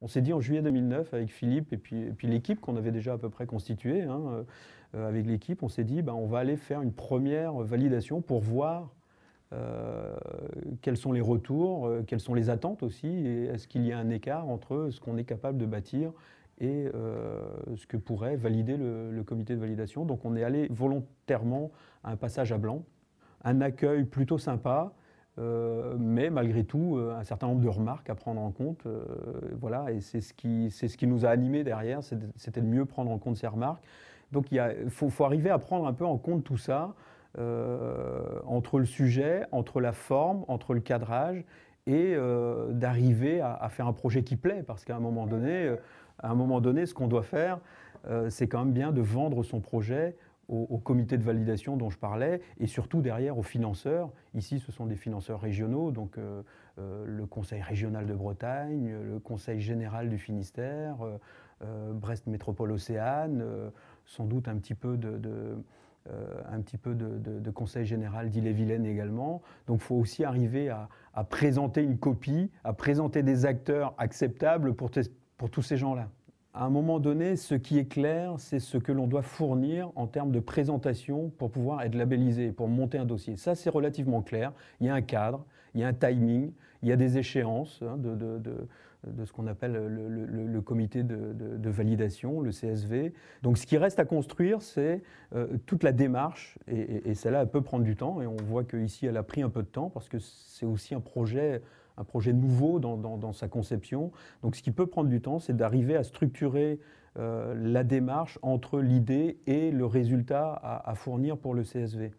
On s'est dit en juillet 2009 avec Philippe et puis l'équipe qu'on avait déjà à peu près constituée, hein, avec l'équipe, on s'est dit on va aller faire une première validation pour voir quels sont les retours, quelles sont les attentes aussi, et est-ce qu'il y a un écart entre ce qu'on est capable de bâtir et ce que pourrait valider le comité de validation. Donc on est allé volontairement à un passage à blanc, un accueil plutôt sympa, mais malgré tout, un certain nombre de remarques à prendre en compte. Voilà, et c'est ce qui nous a animés derrière, c'était de mieux prendre en compte ces remarques. Donc il faut arriver à prendre un peu en compte tout ça, entre le sujet, entre la forme, entre le cadrage, et d'arriver à faire un projet qui plaît, parce qu'à un moment donné, ce qu'on doit faire, c'est quand même bien de vendre son projet au comité de validation dont je parlais, et surtout derrière aux financeurs. Ici, ce sont des financeurs régionaux, donc le Conseil régional de Bretagne, le Conseil général du Finistère, Brest Métropole Océane, sans doute un petit peu de Conseil général d'Ille-et-Vilaine également. Donc il faut aussi arriver à présenter une copie, à présenter des acteurs acceptables pour tous ces gens-là. À un moment donné, ce qui est clair, c'est ce que l'on doit fournir en termes de présentation pour pouvoir être labellisé, pour monter un dossier. Ça, c'est relativement clair. Il y a un cadre, il y a un timing, il y a des échéances de ce qu'on appelle le comité de validation, le CSV. Donc ce qui reste à construire, c'est toute la démarche, et celle-là, elle peut prendre du temps, et on voit qu'ici, elle a pris un peu de temps, parce que c'est aussi un projet nouveau dans sa conception. Donc ce qui peut prendre du temps, c'est d'arriver à structurer la démarche entre l'idée et le résultat à fournir pour le CSV.